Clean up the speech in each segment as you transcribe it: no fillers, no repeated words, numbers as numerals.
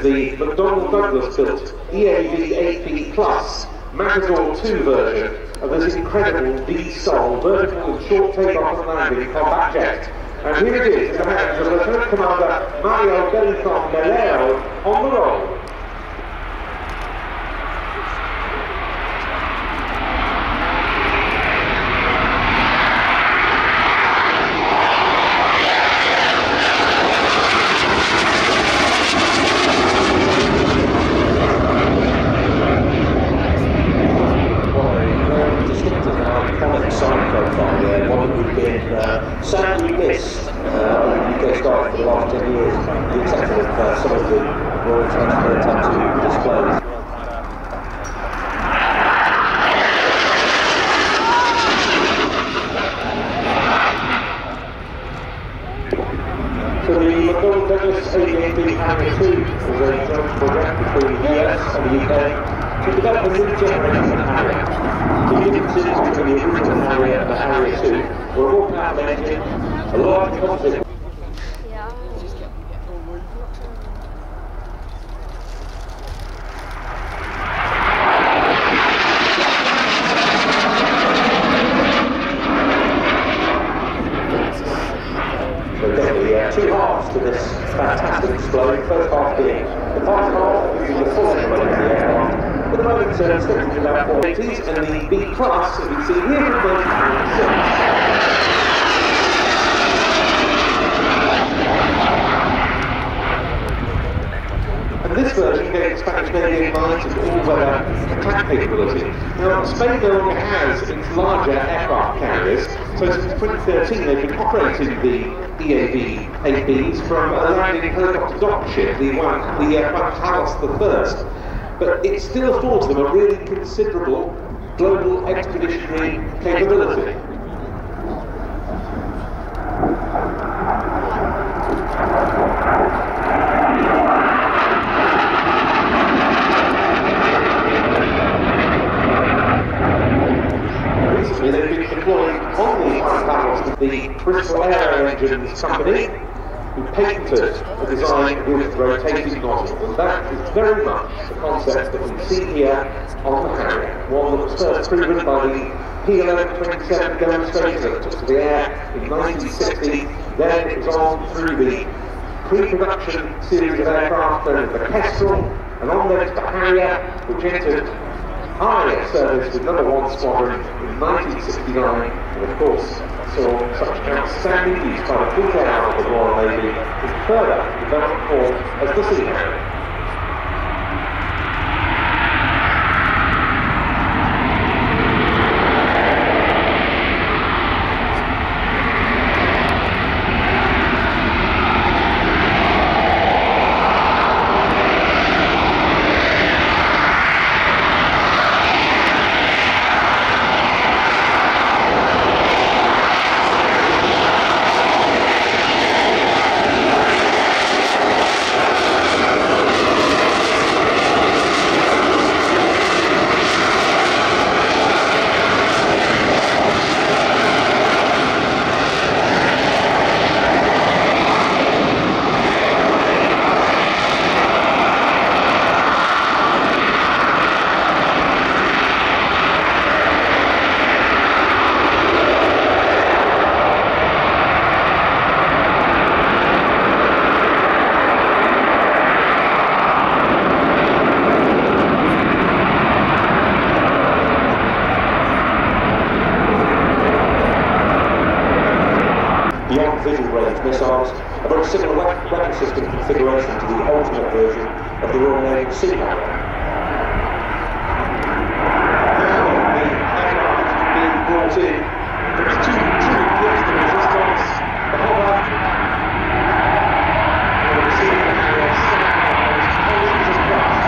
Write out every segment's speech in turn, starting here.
the McDonnell Douglas built EAV-8B Plus Matador 2 version of this incredible VSOL vertical and short takeoff and landing combat jet. And here it is in the hands of Lieutenant Commander Mario Belitron Melero on the roll. Sadly missed UK Sky for the last 10 years, with the exception of some of the Royal International tattoo displays. So the McDonnell Douglas AV-8B Harrier 2 was a joint project between the US and the UK to develop a new generation of Harrier. The differences between the original Harrier and the Harrier 2 were a more powerful engine, a large composite. So definitely two halves to this fantastic display. The first half being the first half using the full engine of the aircraft. At the moment, it's about 480s, and the B class, as we see here, from 1996. And this version gave the Spanish Navy in mind of all-weather attack capability. Now, Spain no longer has its larger aircraft carriers, so since 2013 they've been operating the EAV-8Bs from a landing helicopter dock ship, the Juan Carlos I. But it still affords them a really considerable global expeditionary capability. Recently they've been deployed on the Juan Carlos, the Bristol Aero Engines company, who patented a design with rotating nozzles, and that is very much the concept that we see here on the Harrier, one that was first proven by the P1127 demonstrator that took to the air in 1960. Then it was on through the pre-production series of aircraft known as the Kestrel, and on then to the Harrier, which entered RIAT service with No. 1 Squadron in 1969, and of course saw such outstanding use by the full hour of the Royal Navy in further development form as the Sea Harrier. Beyond visual range missiles, a very similar weapon system configuration to the ultimate version of the Royal Navy Sea Harrier. The aircraft is being brought in from its two gears to resistance, the hover, and we see the Harrier thousands of thrust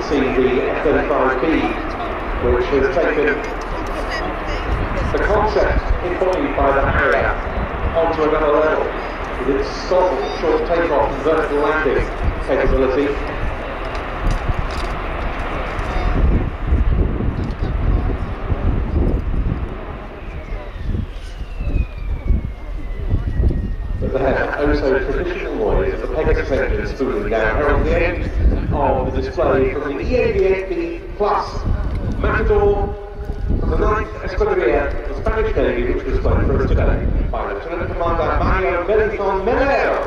see the F-35B, which has taken the concept embodied by the RIAT onto another level with its short takeoff and vertical landing capability. But the oh-so traditional noise of the Pegasus engine spooling down heralds the end of the display from the EAV-8B Plus Matador from the 9th Escuadrilla of the Spanish Navy, which was flown for us today by Lieutenant Commander Mario Belizon Melero.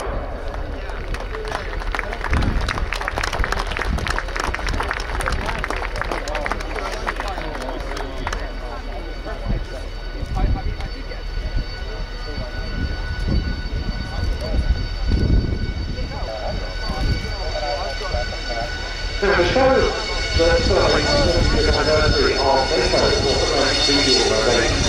Now, to show that celebrates the 75th anniversary of NATO, North Atlantic Treaty Organisation,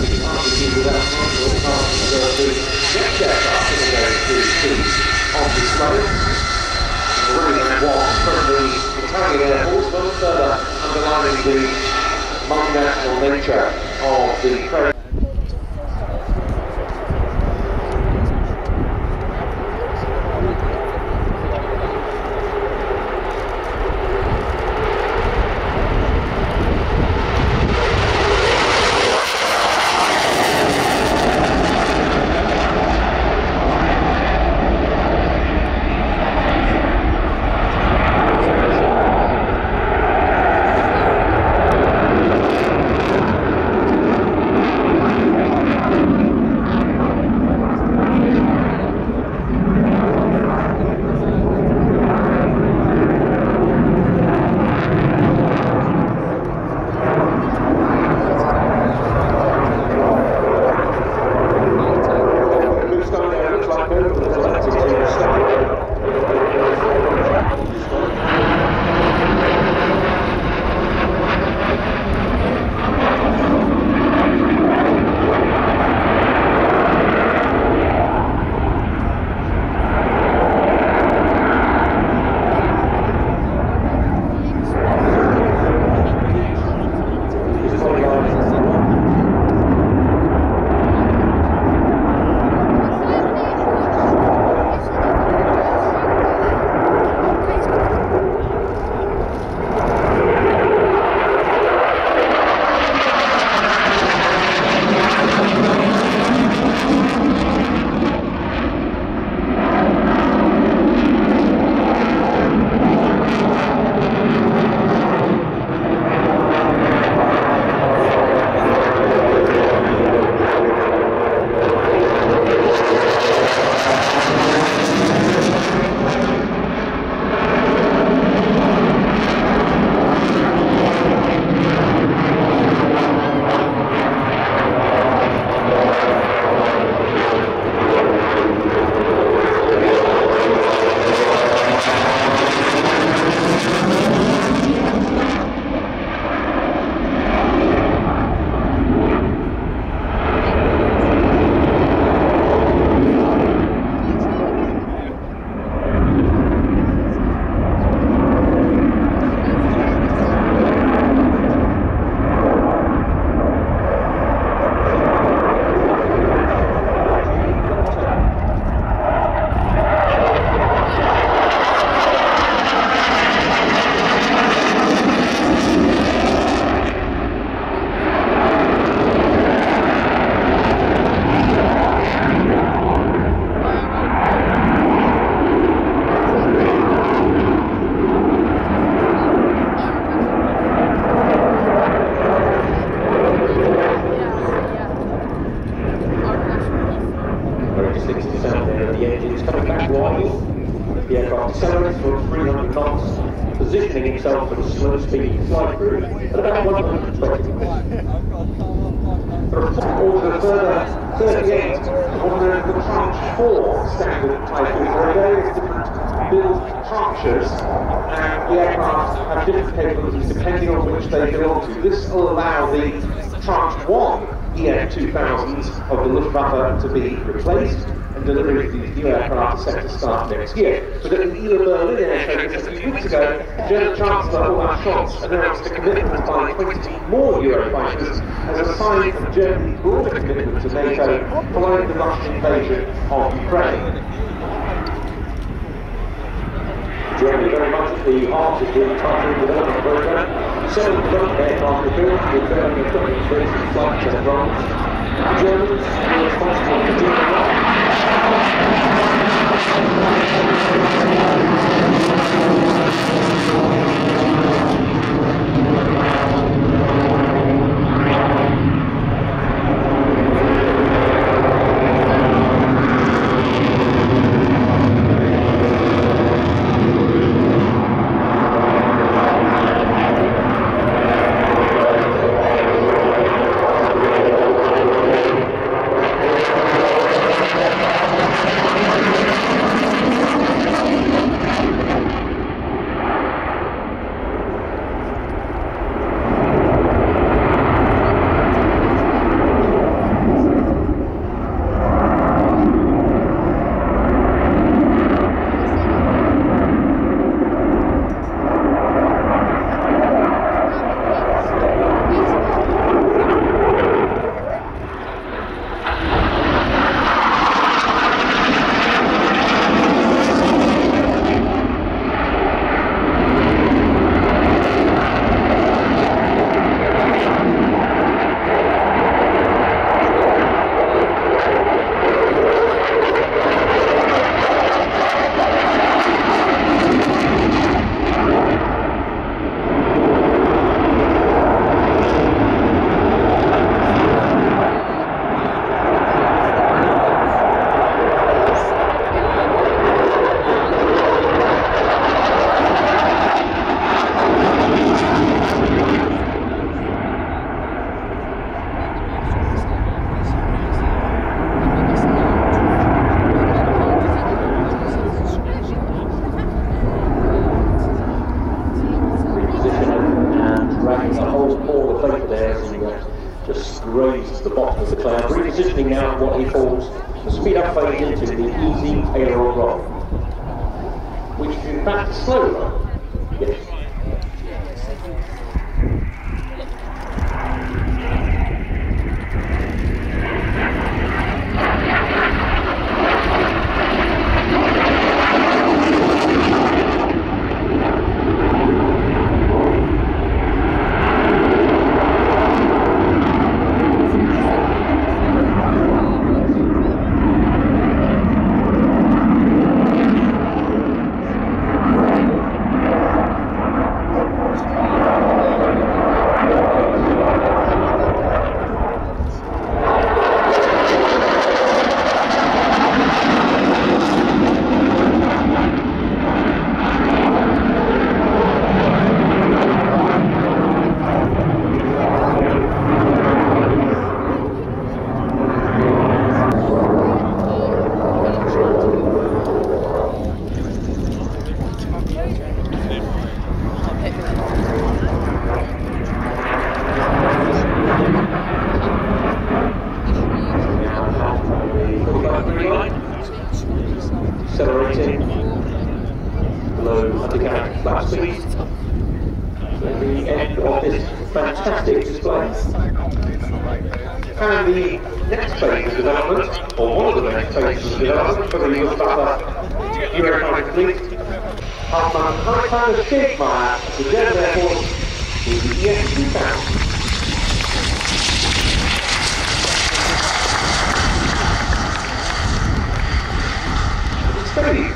we can't begin without mentioning the next aircraft that are going to see on display. The really was from the Italian Air Force, but further underlining the multinational nature of the program. The aircraft accelerates towards 300 knots, positioning itself for the slow speed flight route at about 120 knots. There are ordered a further 38 ordered the Tranche 4 standard Typhoon. There are various different build tranches, and the aircraft have different capabilities depending on which they belong to. This will allow the Tranche 1 EF-2000s of the Luftwaffe to be replaced, and delivery of these new aircraft is set to start next year. But at the Berlin Air Show just a few weeks ago, German Chancellor Olaf Scholz announced a commitment to buy 20 more Eurofighters as a sign of Germany's broader commitment to NATO following the Russian invasion of Ukraine. Germany very much at the heart of the entire development program. 7 development aircraft were built with varying equipment for instance flight test runs. The Germans were responsible for doing the bottom of the cloud, repositioning now what he calls the speed up phase into the easy aileron roll, which is in fact a slow roll. Yes. Accelerating below undercarriage flat speed at the end of this fantastic display. And the next phase of development, or one of the next phases of development for the Luftwaffe Eurofighter fleet, Hauptmann Alexander Stegmaier, the German Air Force, with the EF-2000. Steady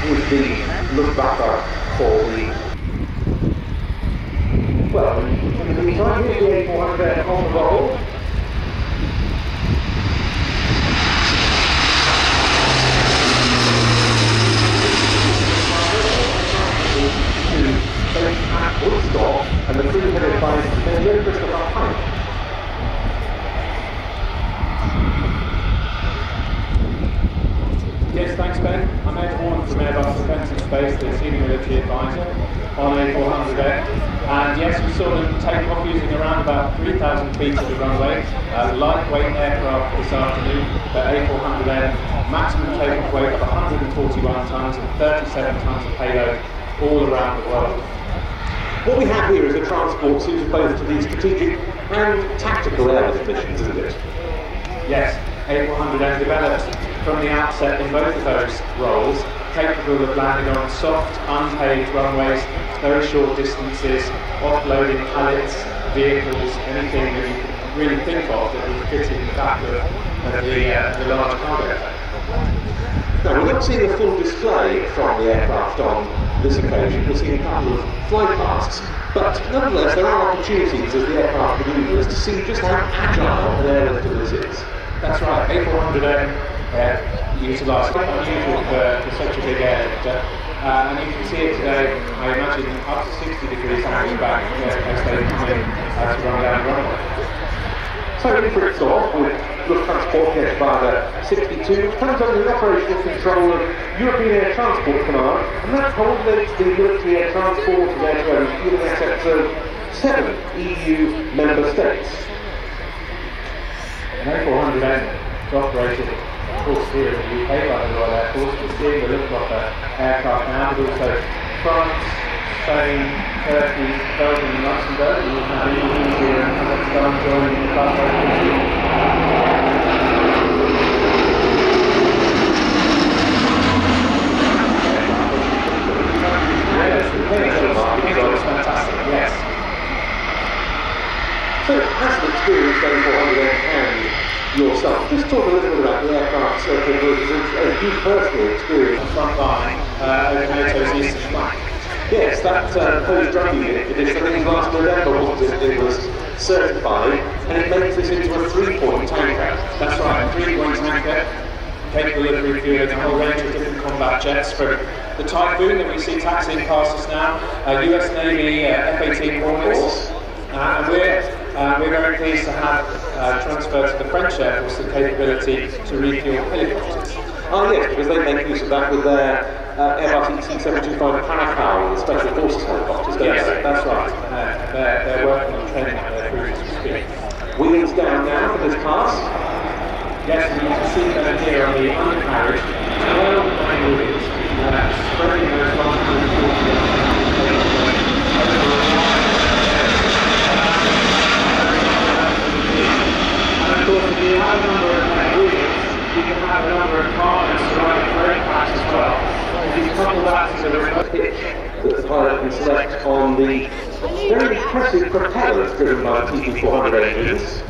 with the Luftwaffe for the, well, in the meantime, here's the A400 on the roll. At Woodstock, and the crew headed by Major Christopher Pike. Yes, thanks Ben. I'm Ed Horn from Airbus Defence and Space, the Senior Military Advisor on A400F. And yes, we saw them take off using around about 3,000 feet of the runway. Lightweight aircraft this afternoon, the A400M, maximum takeoff weight of 141 tonnes and 37 tonnes of payload all around the world. What we have here is a transport suited both to the strategic and tactical airlift missions, isn't it? Yes, A400M developed from the outset in both of those roles, capable of landing on soft, unpaved runways, very short distances, offloading pallets, vehicles, anything that you can really think of that would fit in the back of the large cargo tank. Now, we're not seeing a full display from the aircraft on this occasion. We're seeing a couple of flypasts, but nonetheless there are opportunities as the aircraft manoeuvres to see just how agile an airlifter this is. That's right, A400M utilised quite unusual for such a big airlifter, and you can see it today, I imagine, up to 60 degrees angle back as they come in to run down the runway. So in for its off with Lufttransport Jet Vada 62, which comes under the operational control of European Air Transport Command, and that coordinates the military air transport of air fueling assets of 7 EU member states. An A400M is operated, of course, here in the UK by the Royal Air Force. We're seeing the Luftwaffe aircraft now, but also France, Spain, Turkey, Belgium and Luxembourg. We will have Indonesia and Kazakhstan joining the club very quickly. Yes, the picture is fantastic, yes. So, as an experienced A400M and yourself, just talk a little bit about the aircraft's capabilities as you personally experienced The front line over NATO's eastern flank. Yes, that post-drug unit edition, I think last November, wasn't it? It was certified, and it makes this into a 3-point tanker. That's right, a 3-point tanker, capable of refueling a whole range of different combat jets, from the Typhoon that we see taxiing past us now, US Navy F-18 Hornets, and we're very pleased to have transferred to the French Air Force the capability to refuel helicopters. Oh yes, because they make use of that with their Airbus EC-725 Caracal, the Special Forces helicopters, don't yes, they? that's right. They're working on training up their crews as we speak. Wheels down now for this pass. Yes, and you can see them here on the undercarriage, 12 wheels, spreading those long and of course, if you have a number of wheels, you can have a number of compartments to ride the brake packs as well. If you couple that to the remote Pitch that the pilot can select on the very impressive propellers driven by the TP400 engines.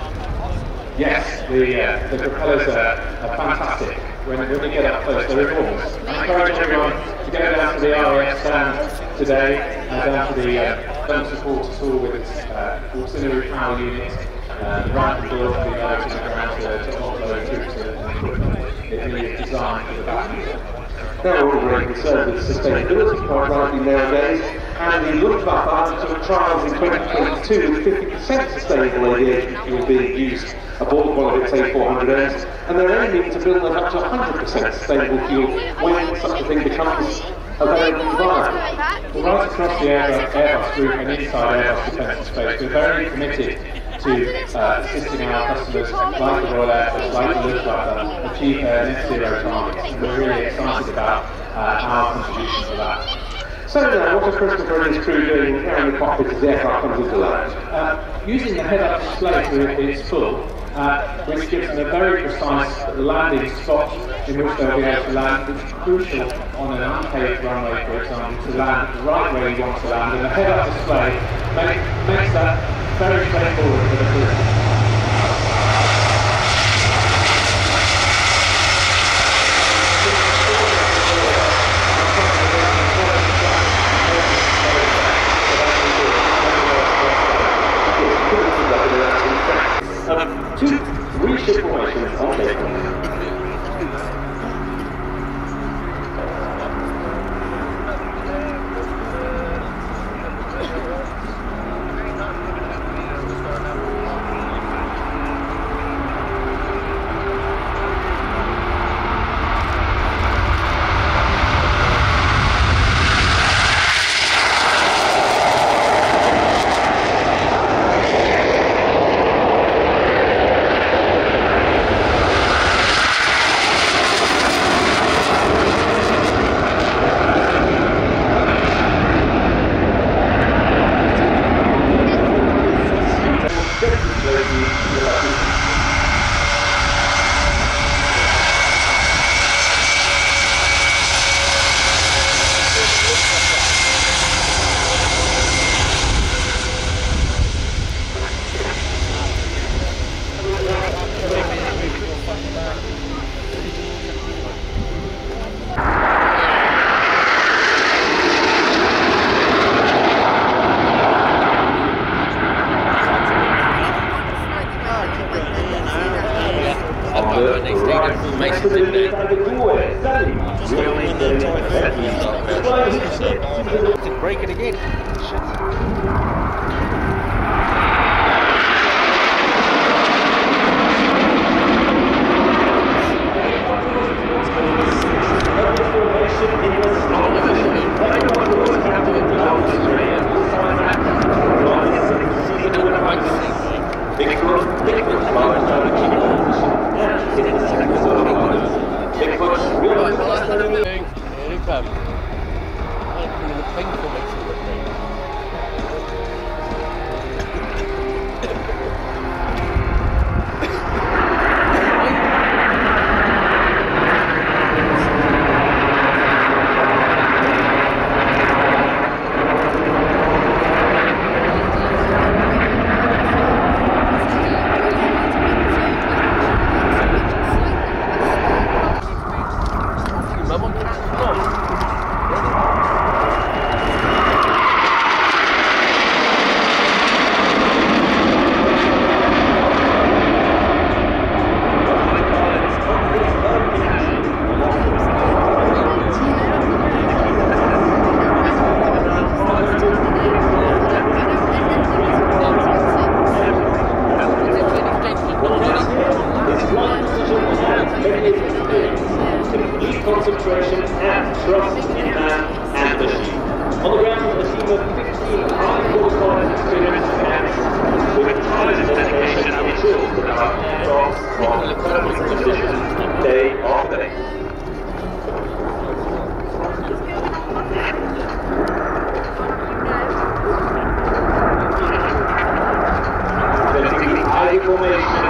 yes, the propellers are fantastic. When you get up close, they're enormous. I encourage everyone to go down to the RIAT stand today, down to the gun support tool with its auxiliary power unit, right and door to be able to ground to offload troops and equipment. It really is designed for the battle. Now we're all very concerned with sustainability quite rightly nowadays, and the Luftwaffe undertook trials in 2022 with 50% sustainable aviation fuel being used aboard one of its A400Ms, and they're aiming to build up to 100% sustainable fuel when such a thing becomes available to viable. Well, right across the Airbus group and inside Airbus Defence and Space, we're very committed to assisting our customers like the Royal Air Force, like the Luftwaffe, achieve their net zero targets, and we're really excited about our contribution to that. So now, what are Christopher and his crew doing around the cockpit as the aircraft comes into land? Using the head-up display to its full, which gives them a very precise landing spot in which they'll be able to land, which is crucial on an unpaved runway, for example, to land right where you want to land, and the head-up display makes that very straightforward for the crew. Two three-ship formations on paper. Break it again. Concentration and trust in man and machine. On the ground, a team of 15 highly qualified experienced mechanics with tireless dedication and ensures that our aircraft are in perfect condition day after day. Presenting the high formation.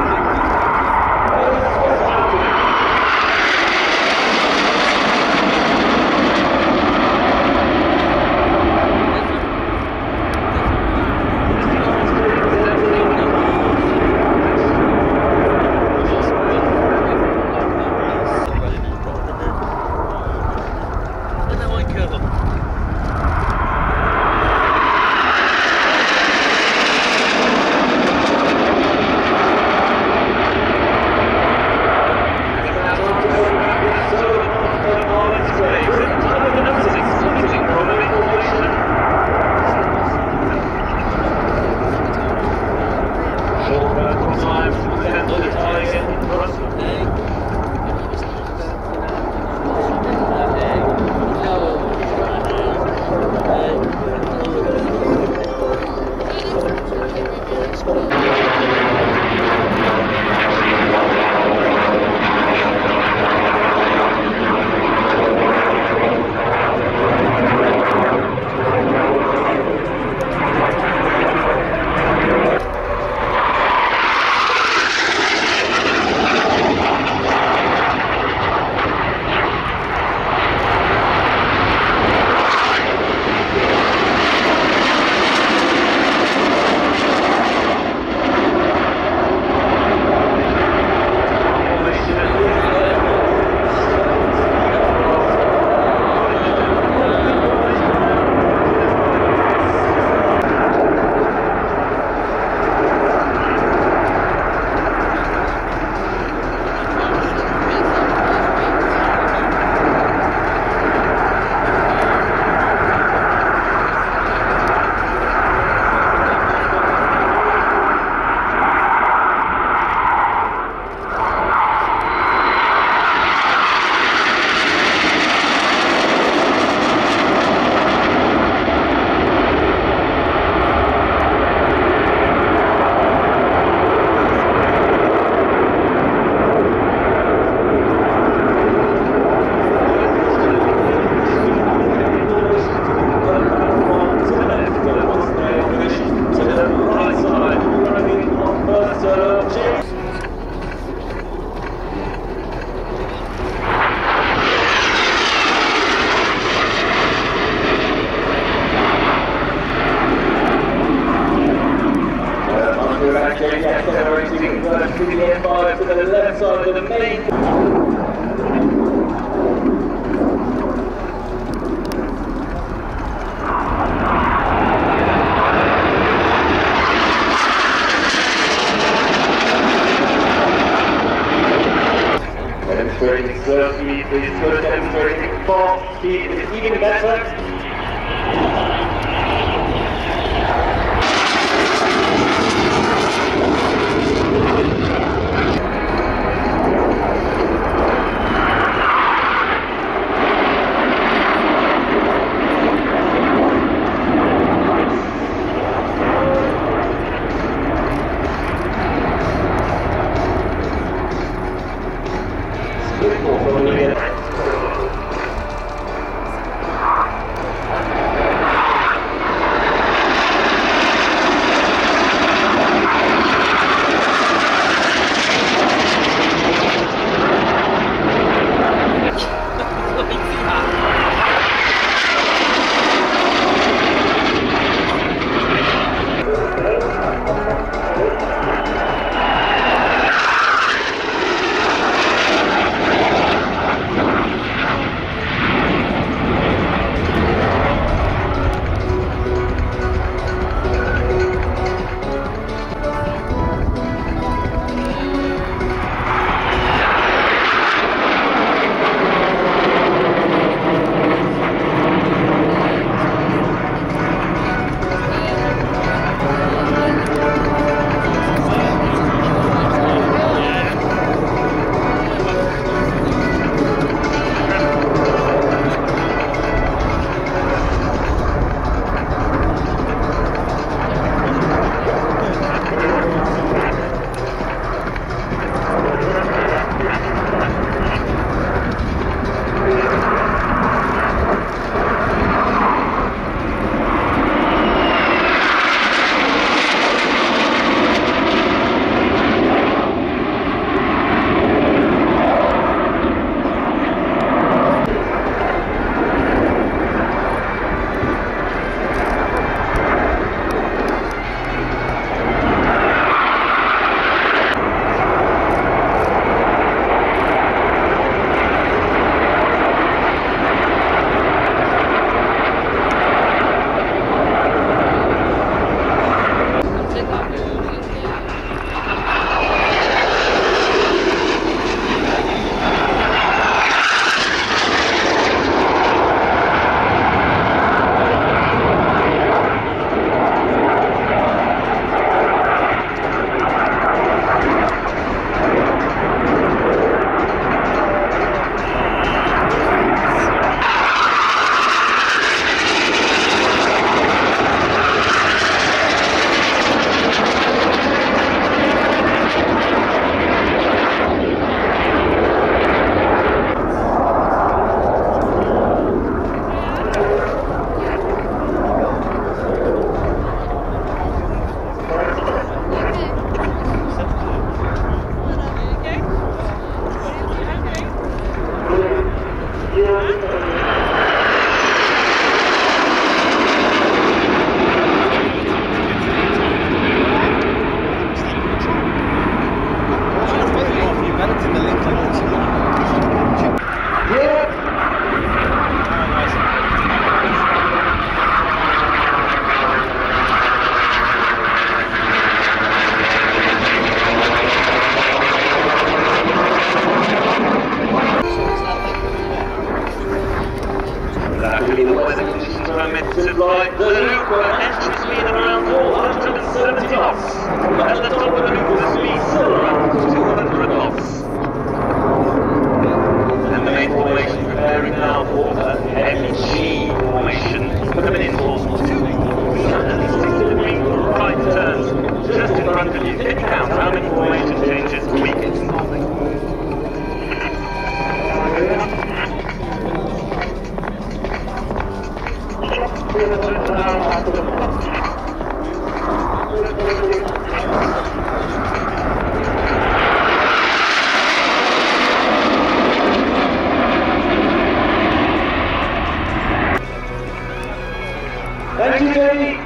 To the left side of the main. demonstrating slow speed, the slow demonstrating fast speed is even better. Like the loop where engine speed of around 470 knots, but at the top of the loop the speed still around 200 knots. And the main formation preparing now for the MG formation, coming in towards 260-degree right turns, just in front of you. Can you count how many formation changes a week? Thank you, Jamie.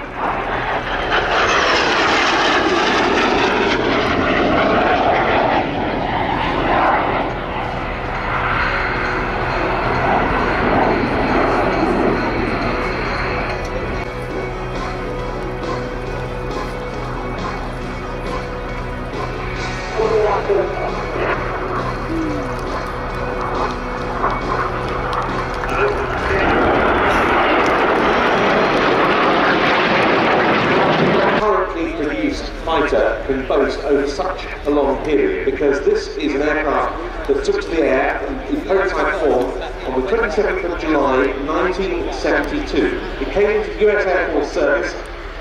can boast over such a long period, because this is an aircraft that took to the air in prototype form on the 27th of July 1972. It came into US Air Force service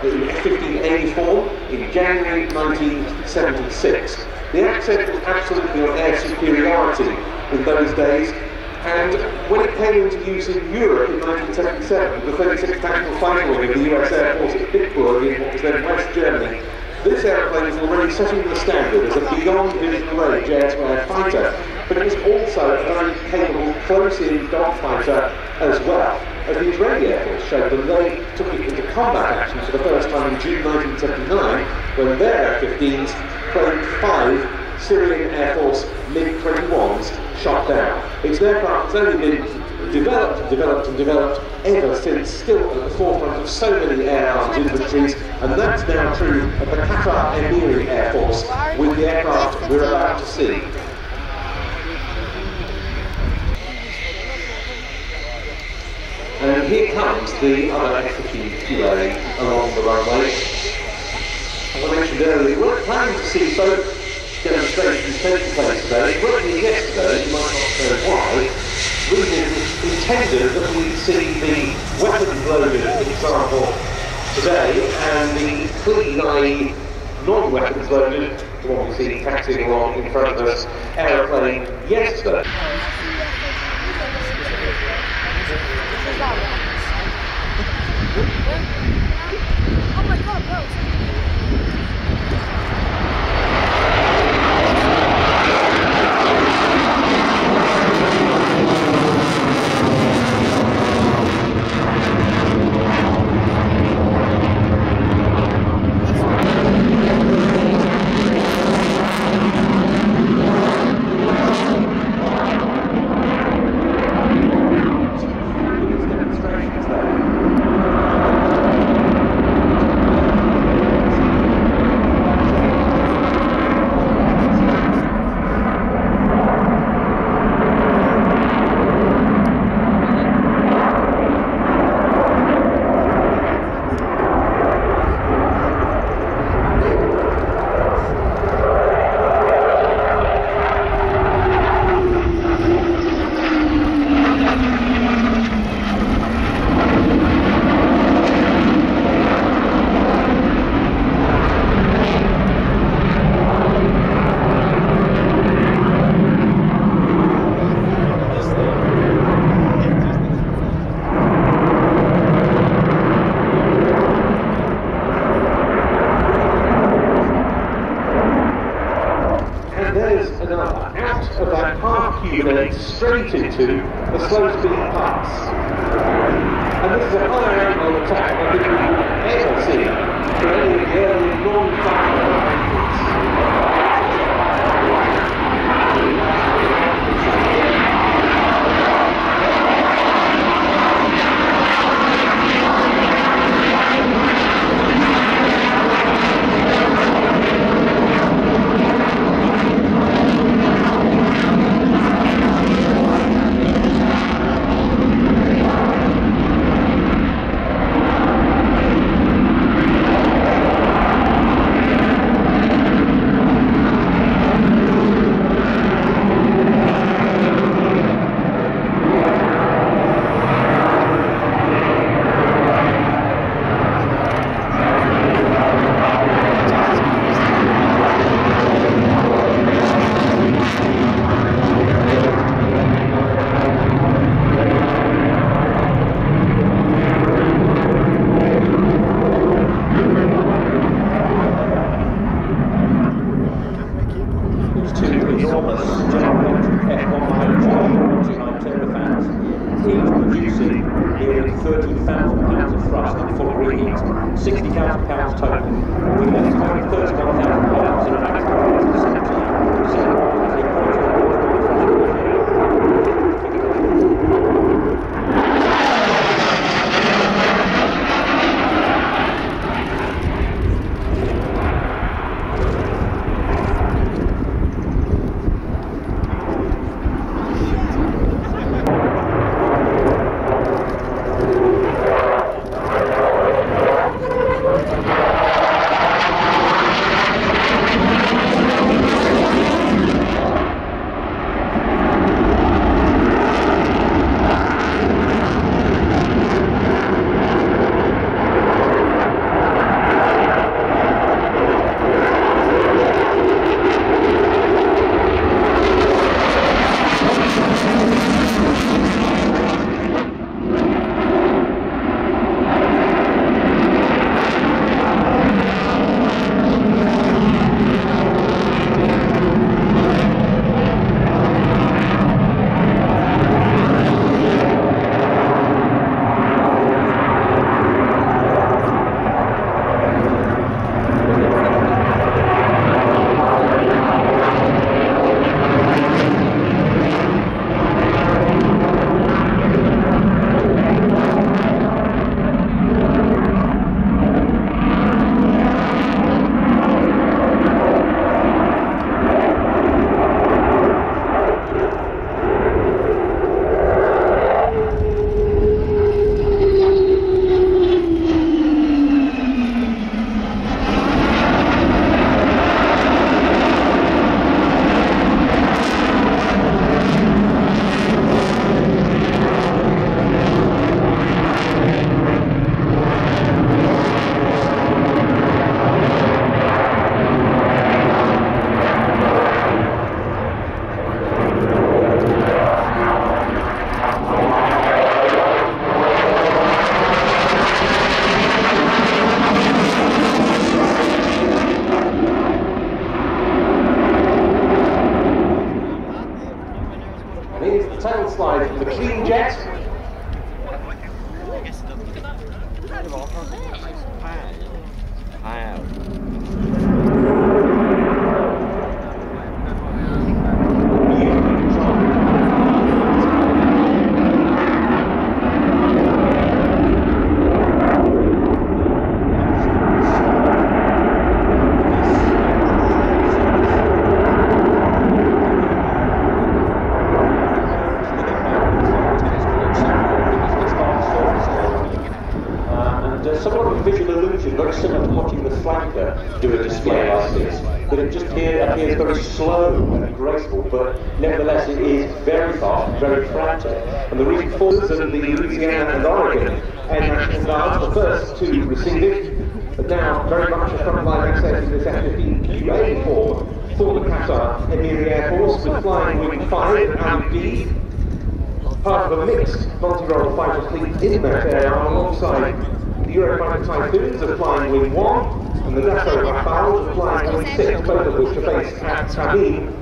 in F-15A form in January 1976. The accent was absolutely on air superiority in those days, and when it came into use in Europe in 1977, the 36th Tactical Fighter Wing of the US Air Force at Bitburg in what was then West Germany, this airplane was already setting the standard as a beyond visual range air-to-air fighter, but it was also a very capable close-in dogfighter as well. As the Israeli Air Force showed them, they took it into combat action for the first time in June 1979, when their F-15s claimed 5 Syrian Air Force MiG-21s shot down. It's an aircraft that's only been developed ever since, still at the forefront of so many air arms inventories, and that's now true of the Qatar Emiri Air Force with the aircraft we're about to see. And here comes the other F-15QA along the runway. As I mentioned earlier, we weren't planning to see both demonstrations taking place today. Working yesterday, you might not know why. The reason it was intended that we'd see the weapons loaded example today and the clean, i.e. non-weapons loaded, the one we see taxiing along in front of us, aeroplane yesterday. Oh my God, bro. Straight into the slow speed pass. And this is a higher angle attack I think we've ever seen for any of the early non-fighter engines. slide from the clean jet. Somewhat of a visual illusion, very similar to watching the flanker do a display like this. But it just appears very slow and graceful, but nevertheless it is very fast and very frantic. And the reason for this is the Louisiana and Oregon Air National Guards, the first to receive it, but now very much a frontline access in this F-15QA form for the Qatar Emiri Air Force, with flying wing 5 and B, part of a mixed multi-role fighter fleet in that area alongside the Eurofighter Typhoons are flying wing 1 and the Dassault Rafales are flying wing 6, both of which are based at Tabine.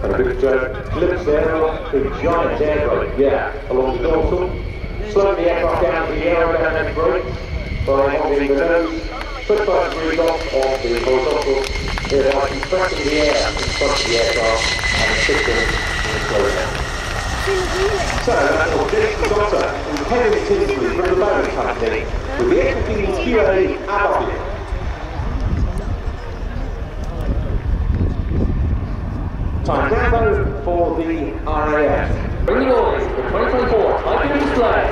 And a big glimpse there of the giant air brake, along the dorsal. Slowing the aircraft down to the aerodynamic brake by holding the nose 25 degrees off of the horizontal, thereby compressing the air in front of the aircraft and the system will slow down. So that was James Doctor and Kevin Tinsley from the Boeing Company with the F-15QA Abbott. Time Bravo for the RIAT. Bring the noise, the 2024 Typhoon display.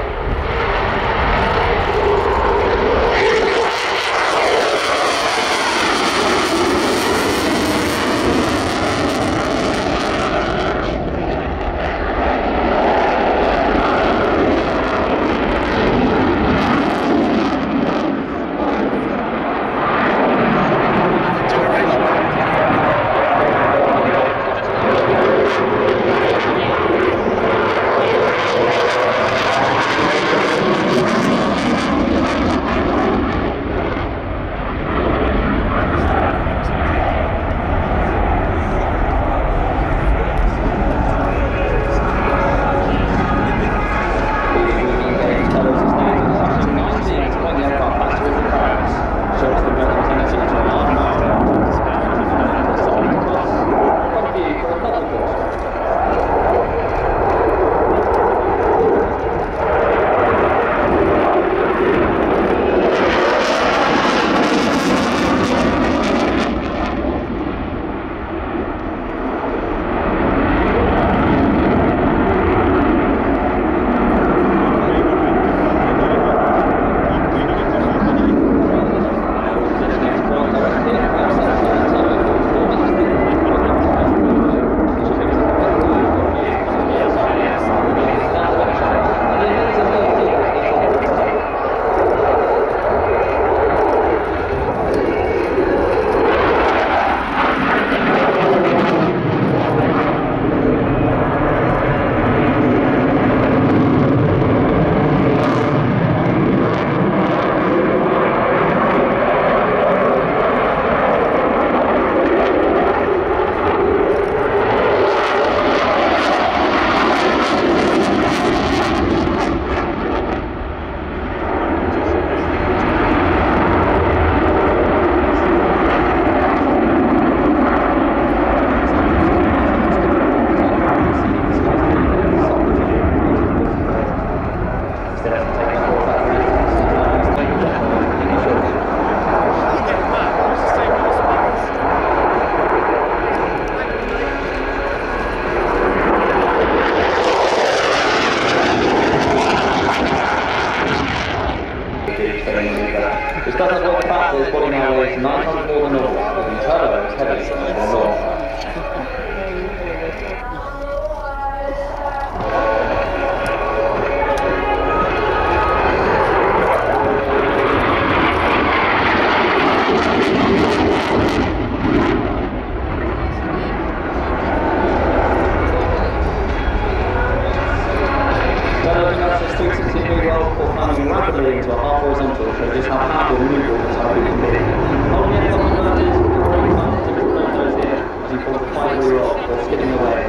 This doesn't work the fact that his body now weighs 9 times more than normal, but the turbo is heavier than normal. Rapidly into a half horizontal shows just how powerful and movable the Typhoon can be. Holding it on the verges, the brake comes to photos here as you pull the 5-wheel off or skidding away.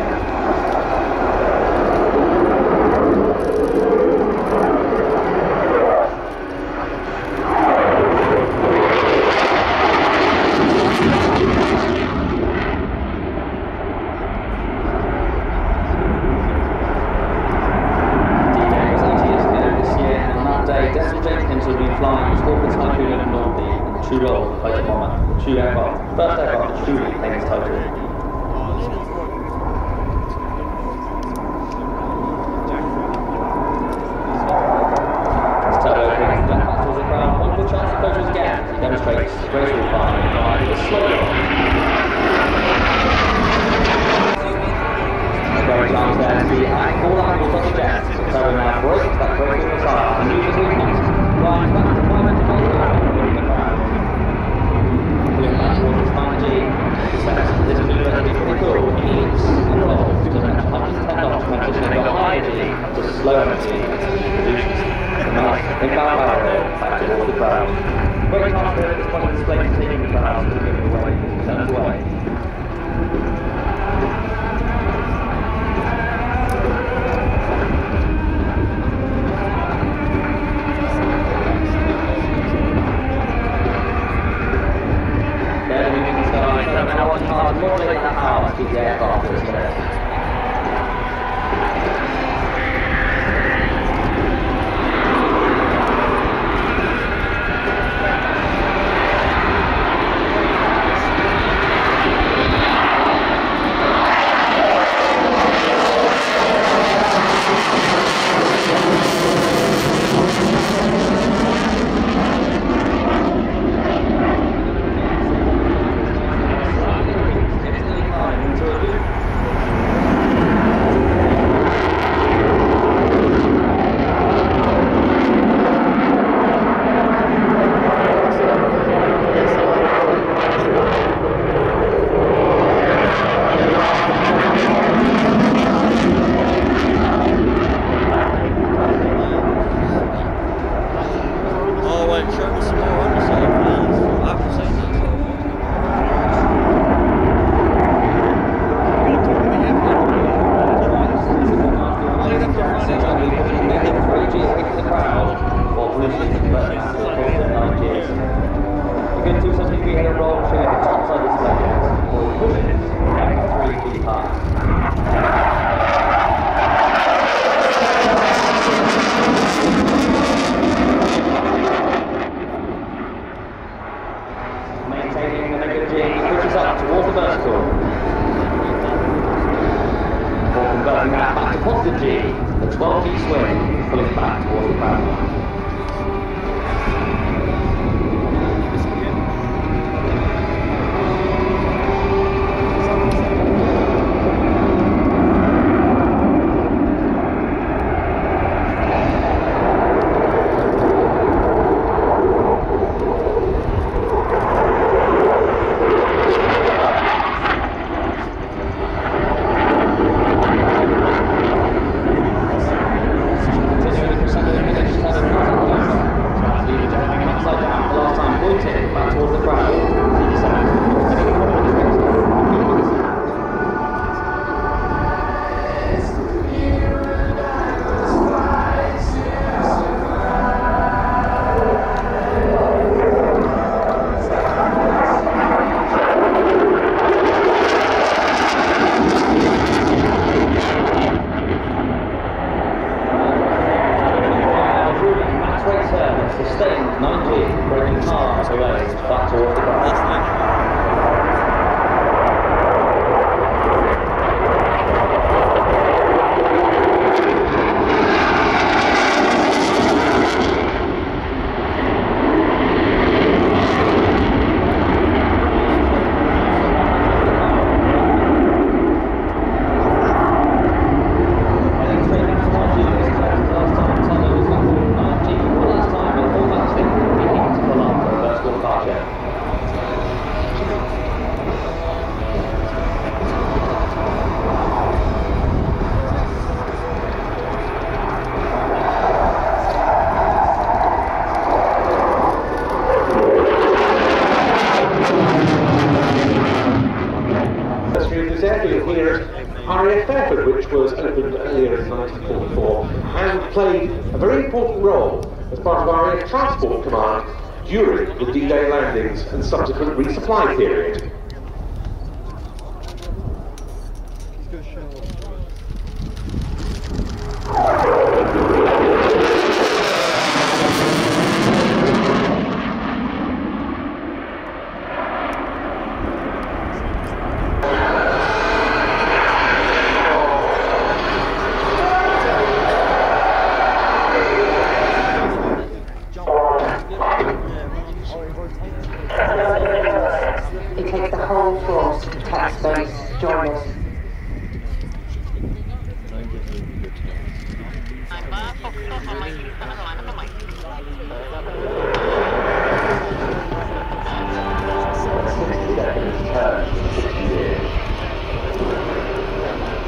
First aircraft truly claims title. Demonstrates graceful flying with a slow roll. Very chance there to see all angles of the jet. So now breaks that graceful facade and uses weakness. Flying back to 500 miles per hour in the crowd. Pulling back towards its 9G. This maneuver can be pretty cool. It leaps and rolls to match 110 knots transitioning from high G to slow G. Reduces the nice inbound power back towards the crowd. Great chance there at this point of display to taking the crowd and moving away, turns away. There we can start, so now on hard, modulate that power to keep the aircraft to its best. RIAT, which was opened earlier in 1944 and played a very important role as part of RIAT Transport Command during the D-Day landings and subsequent resupply period. packed space, join us.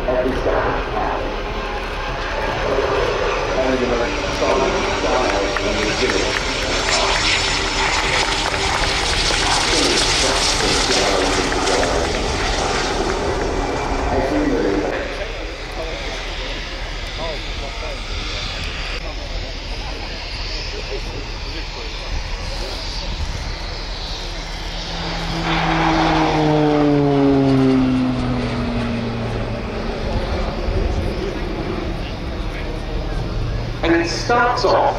Every second counts. Only the most solid dials when you give it. Every move. And it starts off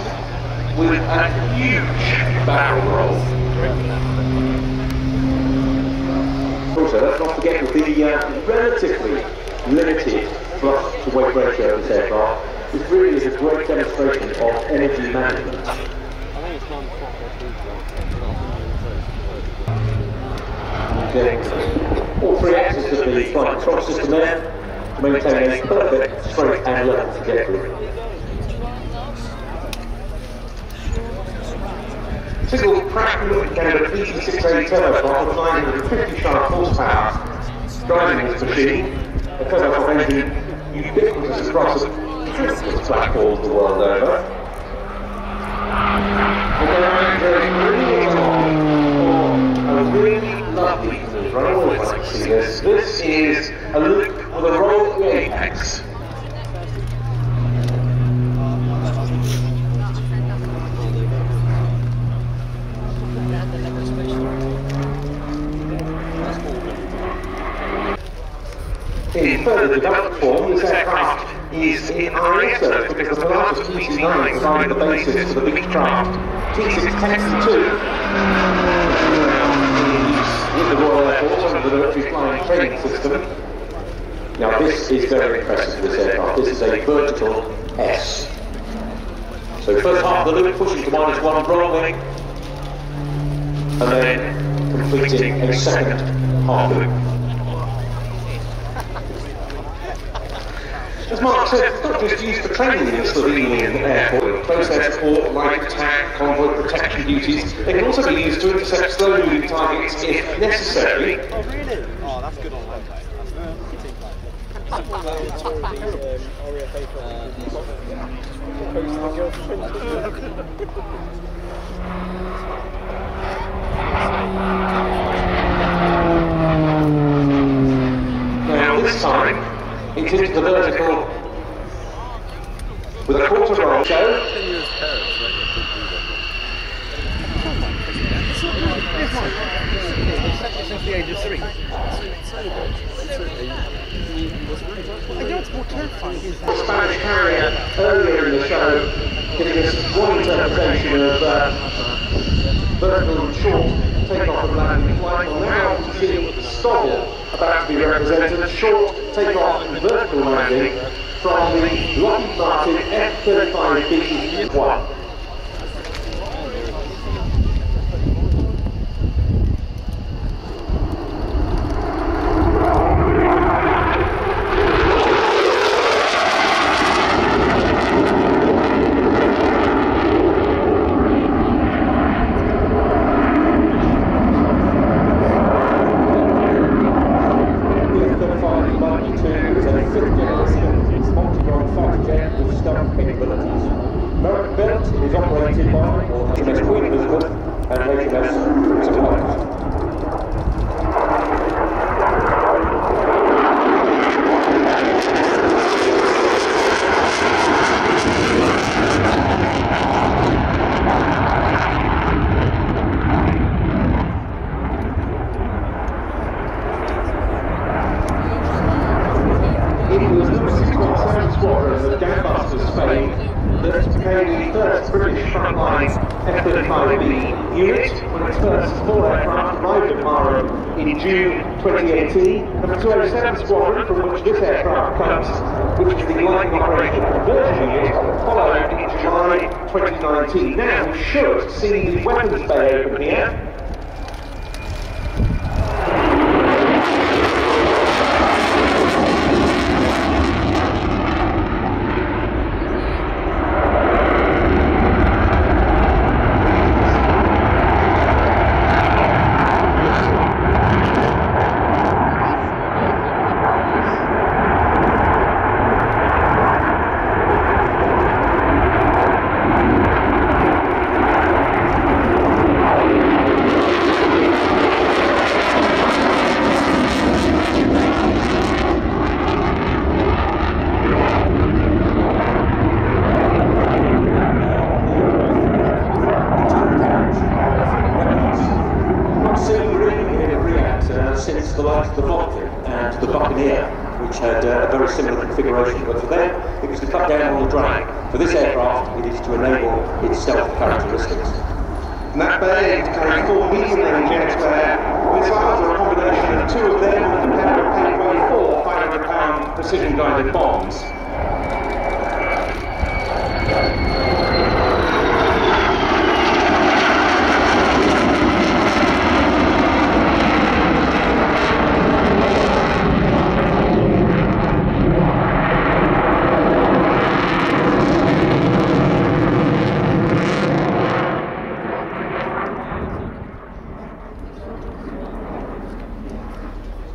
with a huge barrel roll. Also, let's not forget that the relatively limited thrust to weight ratio of this aircraft, this really is a great demonstration of energy management. All three axes of the flight control system there to maintain a perfect straight and level trajectory. Single Pratt Canada PC-6A turboprop with 950 sharp horsepower driving this machine. A turboprop engine ubiquitous across the countless platforms the world over. And then I'm going really along for a really lovely maneuver. I always like to see this. This is a loop with a roll at the apex. In further developed form, this aircraft is in RIAT service because the Pilatus TC9 provided the basis for the Beechcraft T610-2 with the Royal Air Force under the military flying training system. Now this is very impressive for this aircraft. This is a vertical S. So first half of the loop pushing to -1 rolling and then completing a second half loop. As Mark said, it's not just used for training in the Slovenian airport. Process support, light attack, convoy protection duties. They can also be used to intercept slow-moving targets if necessary. Oh, really? Oh, that's good on that. Now this time, it's into the vertical with a quarter roll. So, Since the age of 3. Spanish carrier earlier in the show giving us one interpretation of vertical and short takeoff and landing flight. Well, now we see the Stoggle about to be represented, a short takeoff and vertical landing from the Lockheed Martin F-35B-1. F-35B unit when its first small aircraft arrived at Mara in June 2018, and the 207 Squadron, from which this aircraft comes, which is the Lightning Operational Conversion Unit, followed in July 2019. Now we should see the weapons bay open here. Buccaneer, which had a very similar configuration, but for them it was to cut down on the drag. For this aircraft, it is to enable its stealth characteristics. And that bay carried 4 medium-range air-to-air missiles, or a combination of 2 of them and a pair of Payquay 4 500-pound precision-guided bombs.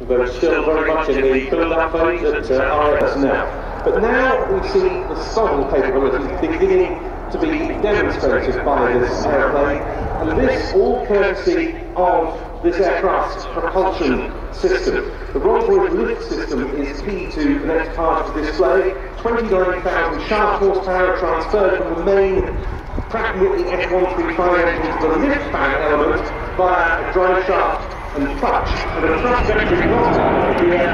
They're still very much in the build-up phase at RIAT now. But now we see the sovereign capabilities beginning to be demonstrated by this aeroplane, and this all courtesy of this aircraft's propulsion system. The Rolls-Royce lift system is key to the next part of the display. 29,000 shaft horsepower transferred from the main Pratt & Whitney F135 engine to the lift fan element via a drive shaft and clutch, and a thrust vectoring rotor here.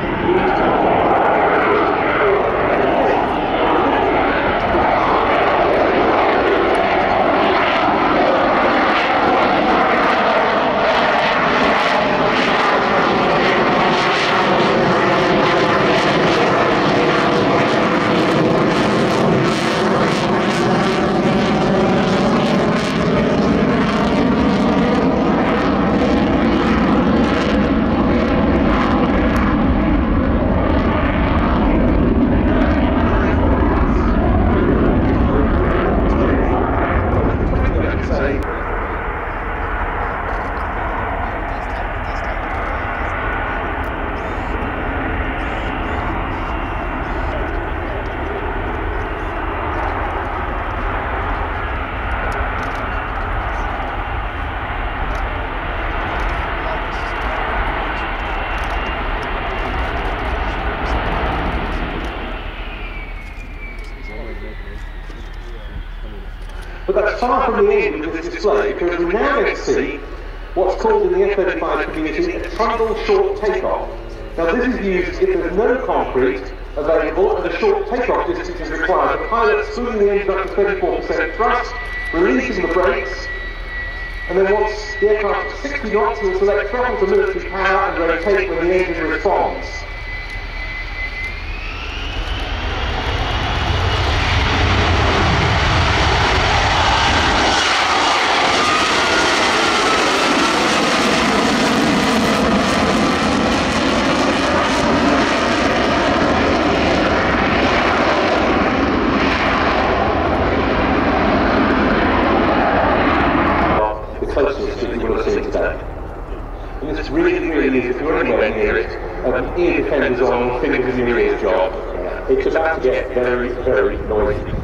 But that's far from the end of this display, because we now get to see what's called in the F-35 community a trundle short takeoff. Now this is used if there's no concrete available and a short takeoff distance is required. The pilot spooling the engine up to 34% thrust, releasing the brakes, and then once the aircraft is 60 knots, he'll select throttle to military power and rotate when the engine responds. And this really is, if you're anywhere near it, ear defenders on, fingers in your ears job. It's about to get very, very noisy.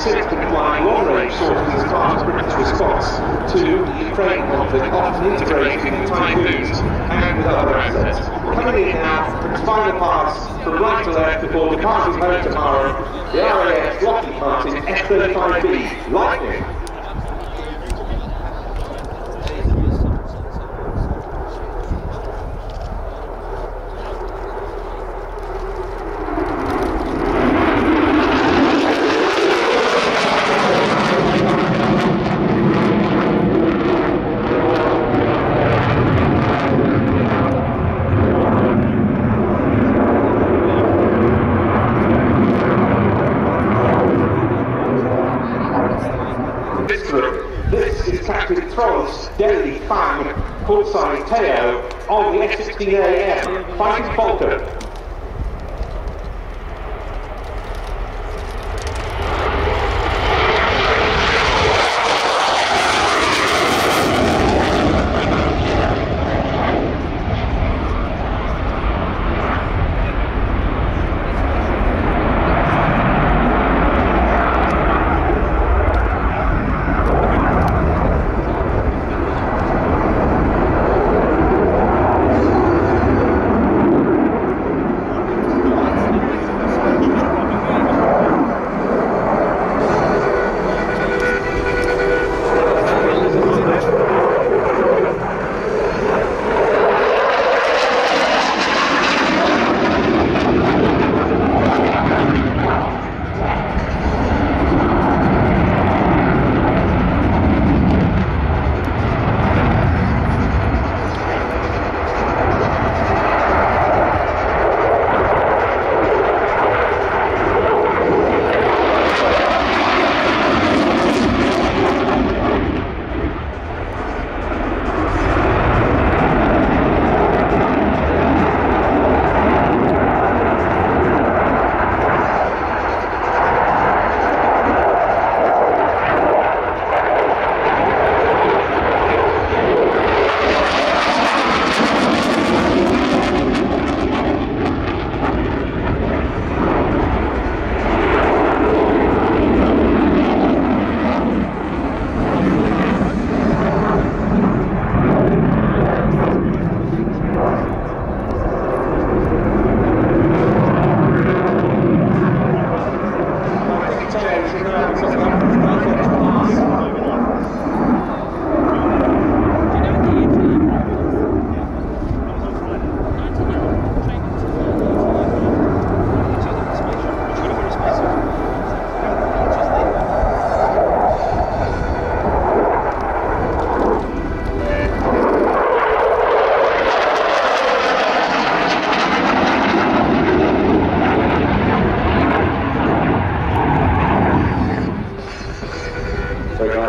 since been flying long-range sorties as part of Britain's response to the Ukraine conflict, often integrated with typhoons and with other assets. Coming in now for its final pass from right to left before departing home tomorrow, the RIAT Lockheed Martin F-35B Lightning. This is Captain Troll's Daily Fang, full-size Teo, on the F-16AM, fighting Falcon.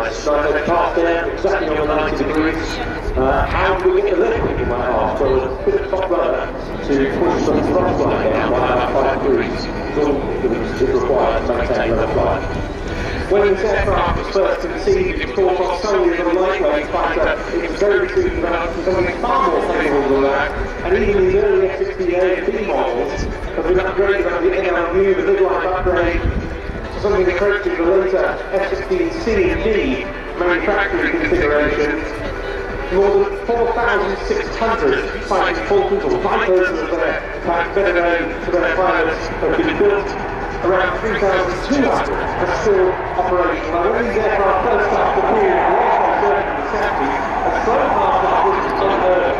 Started top there, exactly on the 90 degrees. How do we get the lift, you might ask? Well, there's a bit of top rudder to push the thrust line down by about 5 degrees. It's all that is required to maintain level flight. When this aircraft was first conceived, it was thought of solely as a lightweight fighter. It was very soon developed becoming far more capable than that, and even these early F-16A and B models have been upgraded under the NLU, the midlife upgrade, to something approaching the later F-16C and D manufacturing configurations. More than 4,600 fighting Falcons, or Vipers as they're better known to their pilots, have been built. Around 3,200 are still operational. Now, when these aircraft first started appearing in the airspace in the 70s, a slow path like this was unheard of.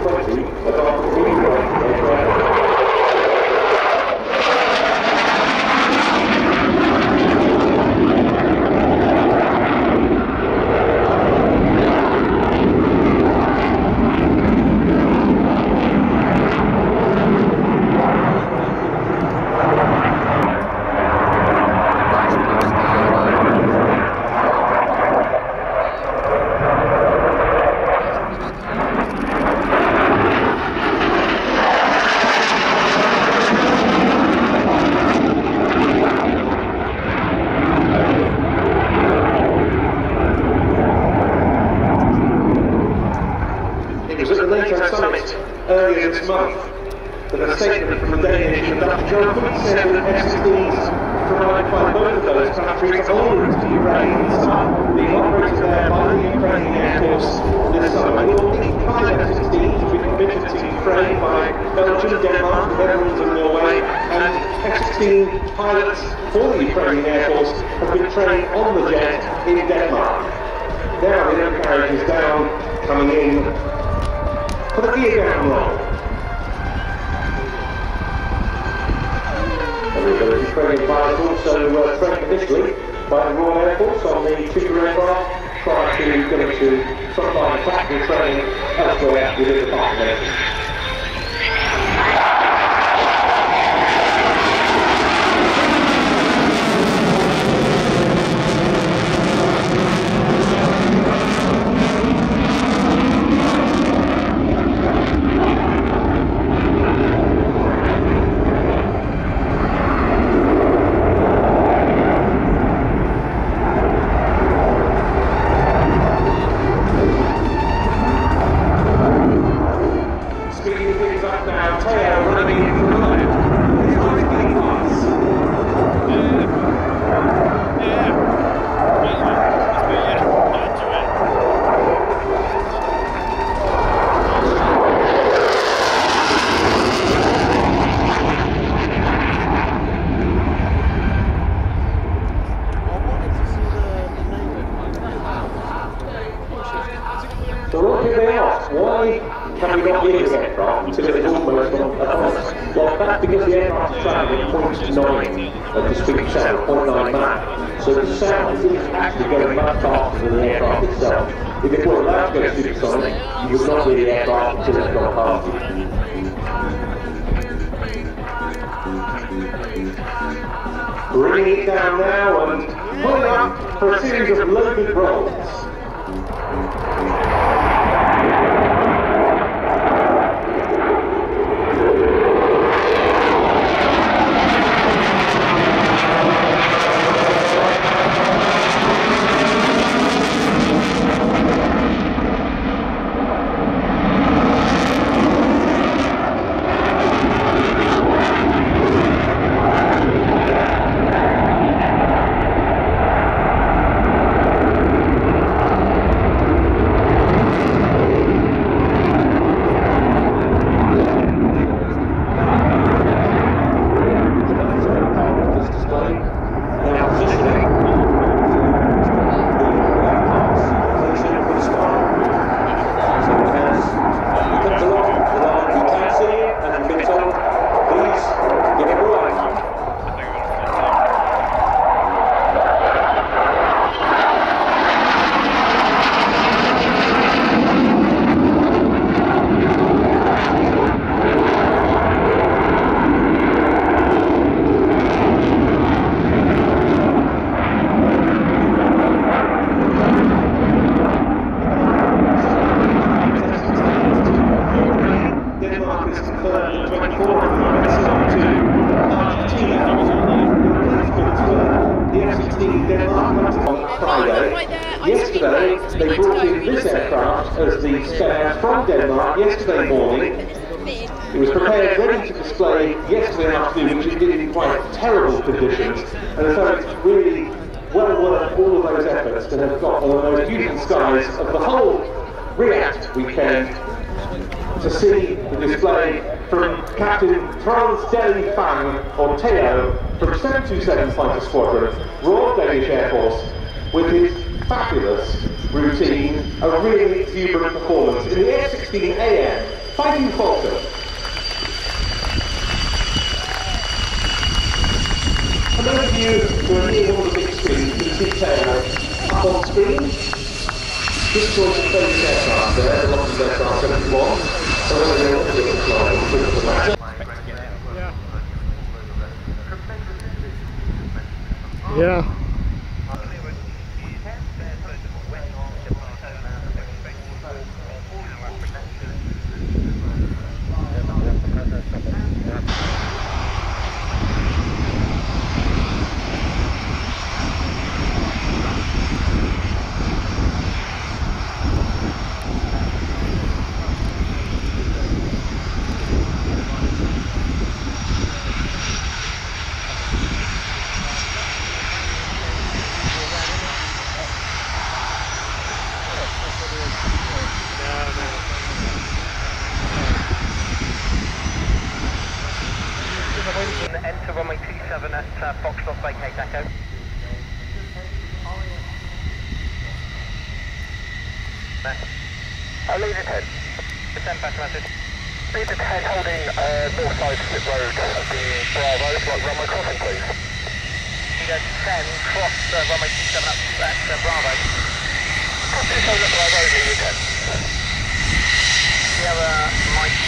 20, about the aircraft. Earlier this month, that a statement from the Danish and Dutch government said that F-16s provided by both of those countries en route to Ukraine and start being operated there by the Ukrainian Air Force this summer. All 5 F-16s have been committed to Ukraine by Belgium, Denmark, the Netherlands and Norway, and F-16 pilots for the Ukrainian Air Force have been trained on the jet in Denmark. Now the undercarriage is down, coming in for the gear down roll. The Ukrainian pilots also trained initially by the Royal Air Force on the Tudor aircraft prior to going to frontline practical training elsewhere within the Department. Why can we not use this aircraft until it is almost upon us? Well, that's because the aircraft is travelling at 0.9 of the speed of sound, 0.9 Mach. So the sound is actually going much faster than the aircraft itself. If it were allowed to go supersonic, you would not see the aircraft until it's gone past you. Bringing it down now and pulling up for a series of loaded rolls. Yesterday, they brought in this aircraft as the spare from Denmark yesterday morning. It was prepared ready to display yesterday afternoon, which it did in quite terrible conditions, and so it's really well worth all of those efforts to have got one of the most beautiful skies of the whole RIAT weekend to see the display from Captain Frans Deli Fang, or Theo, from 727 Fighter Squadron, Royal Danish Air Force, with his fabulous routine, a really exuberant performance in the F-16 AM Fighting Falter. For those of you who are near one of the big screens, you can see Taylor up on screen. This choice of famous aircraft there, the Lockheed Aircraft 71. So we're going to look at the flying. Yeah. Enter runway 27 at Foxtrot vacate Echo. Lead at 10. Descend fast message. Lead at 10 holding north side slip road of the Bravo, like runway crossing please. Lead at 10, cross runway 27 at Bravo. Cross 27 at Bravo, lead at 10. Sierra Mike